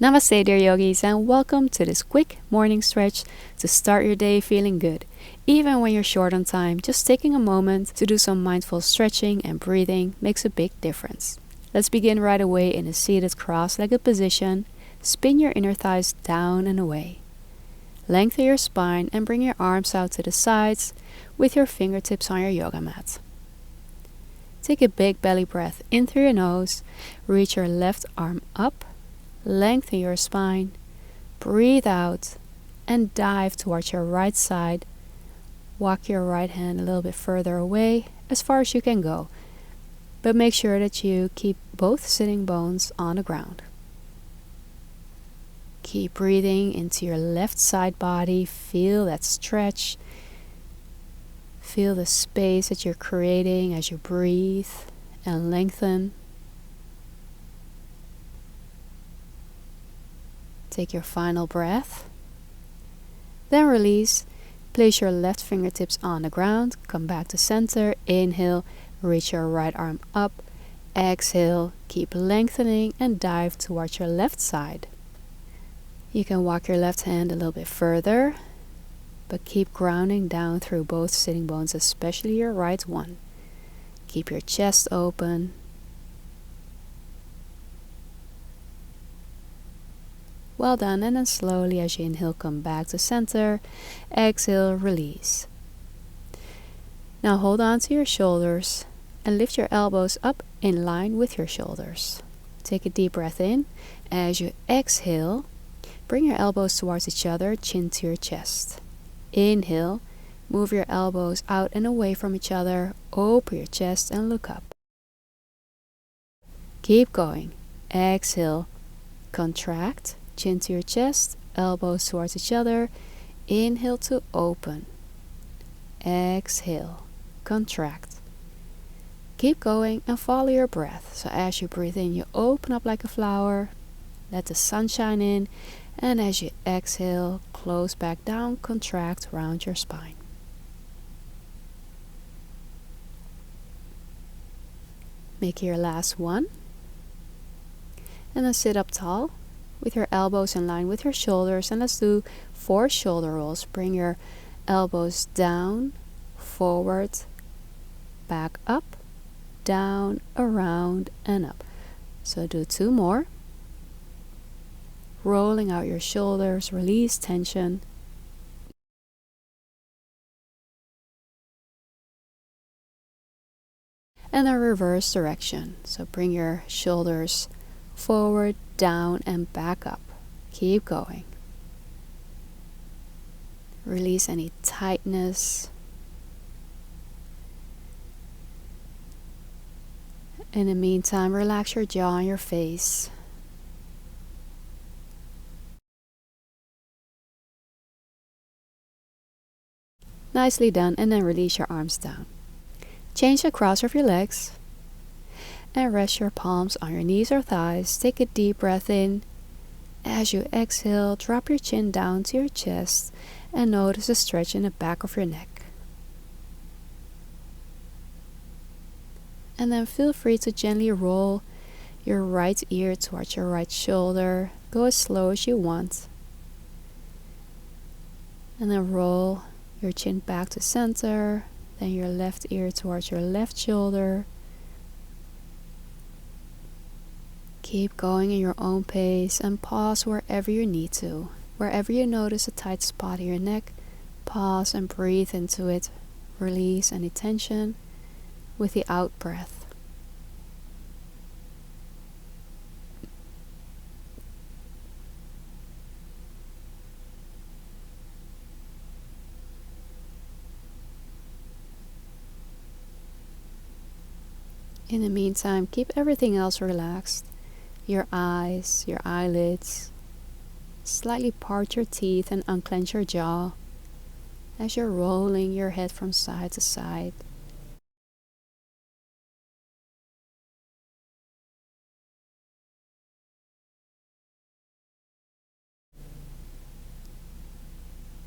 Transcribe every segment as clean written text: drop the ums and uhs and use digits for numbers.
Namaste, dear yogis, and welcome to this quick morning stretch to start your day feeling good. Even when you're short on time, just taking a moment to do some mindful stretching and breathing makes a big difference. Let's begin right away in a seated cross-legged position. Spin your inner thighs down and away. Lengthen your spine and bring your arms out to the sides with your fingertips on your yoga mat. Take a big belly breath in through your nose. Reach your left arm up. Lengthen your spine, breathe out, and dive towards your right side. Walk your right hand a little bit further away, as far as you can go, but make sure that you keep both sitting bones on the ground. Keep breathing into your left side body. Feel that stretch. Feel the space that you're creating as you breathe and lengthen. Take your final breath. Then release. Place your left fingertips on the ground. Come back to center. Inhale. Reach your right arm up. Exhale. Keep lengthening and dive towards your left side. You can walk your left hand a little bit further, but keep grounding down through both sitting bones, especially your right one. Keep your chest open. Well done, and then slowly as you inhale, come back to center. Exhale, release. Now hold on to your shoulders and lift your elbows up in line with your shoulders. Take a deep breath in. As you exhale, bring your elbows towards each other, chin to your chest. Inhale, move your elbows out and away from each other, open your chest and look up. Keep going. Exhale, contract. Chin to your chest, elbows towards each other. Inhale to open. Exhale, contract. Keep going and follow your breath. So as you breathe in, you open up like a flower. Let the sunshine in. And as you exhale, close back down, contract around your spine. Make your last one. And then sit up tall, with your elbows in line with your shoulders, and let's do 4 shoulder rolls. Bring your elbows down, forward, back up, down, around, and up. So do 2 more. Rolling out your shoulders, release tension. And a reverse direction. So bring your shoulders forward, down, and back up. Keep going. Release any tightness. In the meantime, relax your jaw and your face. Nicely done, and then release your arms down. Change the cross of your legs. And rest your palms on your knees or thighs. Take a deep breath in. As you exhale, drop your chin down to your chest and notice a stretch in the back of your neck. And then feel free to gently roll your right ear towards your right shoulder. Go as slow as you want. And then roll your chin back to center. Then your left ear towards your left shoulder. Keep going in your own pace and pause wherever you need to. Wherever you notice a tight spot in your neck, pause and breathe into it. Release any tension with the out breath. In the meantime, keep everything else relaxed. Your eyes, your eyelids. Slightly part your teeth and unclench your jaw as you're rolling your head from side to side.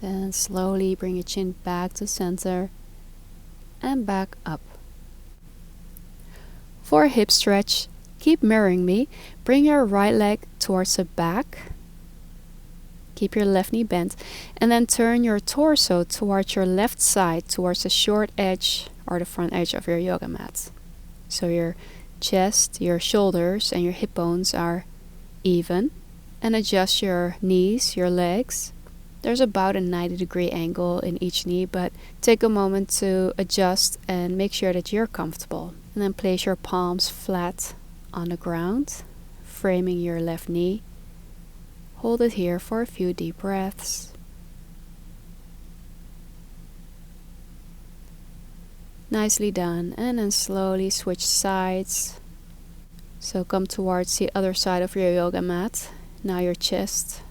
Then slowly bring your chin back to center and back up. For a hip stretch, Keep mirroring me. Bring your right leg towards the back. Keep your left knee bent, and then turn your torso towards your left side, towards the short edge or the front edge of your yoga mat. So your chest, your shoulders, and your hip bones are even. And adjust your knees, your legs. There's about a 90-degree angle in each knee, but take a moment to adjust and make sure that you're comfortable. And then place your palms flat on the ground, framing your left knee. Hold it here for a few deep breaths. Nicely done. And then slowly switch sides. So come towards the other side of your yoga mat. Now your chest.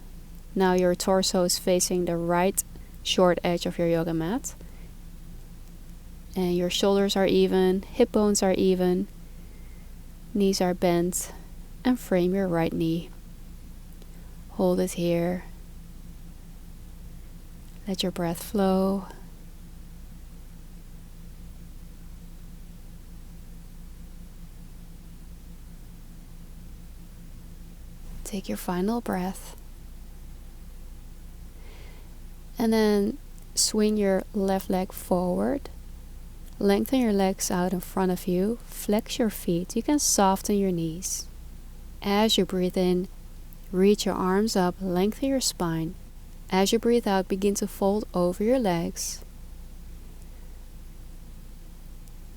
Now your torso is facing the right short edge of your yoga mat. And your shoulders are even, hip bones are even, knees are bent, and frame your right knee. Hold it here. Let your breath flow. Take your final breath. And then swing your left leg forward. Lengthen your legs out in front of you. Flex your feet. You can soften your knees. As you breathe in, reach your arms up, lengthen your spine. As you breathe out, begin to fold over your legs.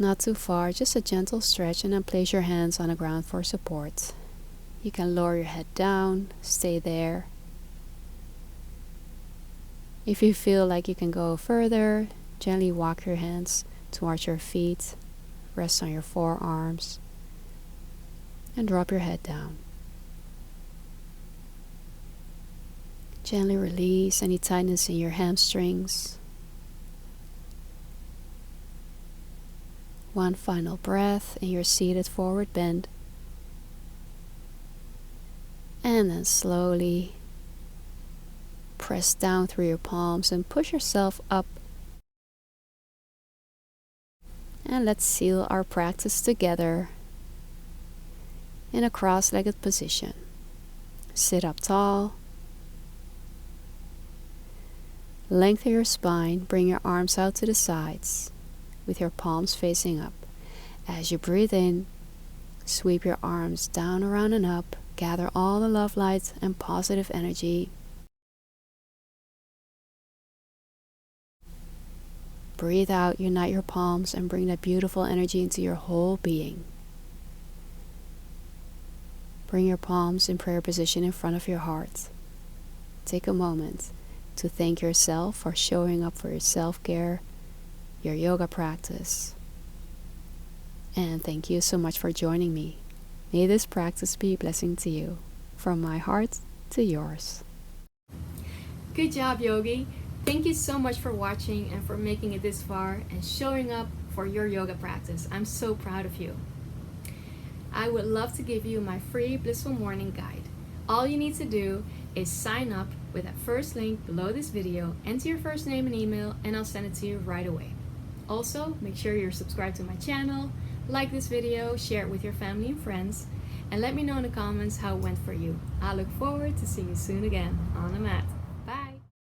Not too far, just a gentle stretch, and then place your hands on the ground for support. You can lower your head down, stay there. If you feel like you can go further, gently walk your hands towards your feet, rest on your forearms, and drop your head down. Gently release any tightness in your hamstrings. One final breath in your seated forward bend. And then slowly press down through your palms and push yourself up. And let's seal our practice together in a cross-legged position. Sit up tall. Lengthen your spine, bring your arms out to the sides with your palms facing up. As you breathe in, sweep your arms down, around, and up. Gather all the love, light, and positive energy. Breathe out, unite your palms, and bring that beautiful energy into your whole being. Bring your palms in prayer position in front of your heart. Take a moment to thank yourself for showing up for your self-care, your yoga practice. And thank you so much for joining me. May this practice be a blessing to you, from my heart to yours. Good job, Yogi. Thank you so much for watching and for making it this far and showing up for your yoga practice. I'm so proud of you. I would love to give you my free Blissful Morning Guide. All you need to do is sign up with that first link below this video, enter your first name and email, and I'll send it to you right away. Also, make sure you're subscribed to my channel, like this video, share it with your family and friends, and let me know in the comments how it went for you. I look forward to seeing you soon again on the mat.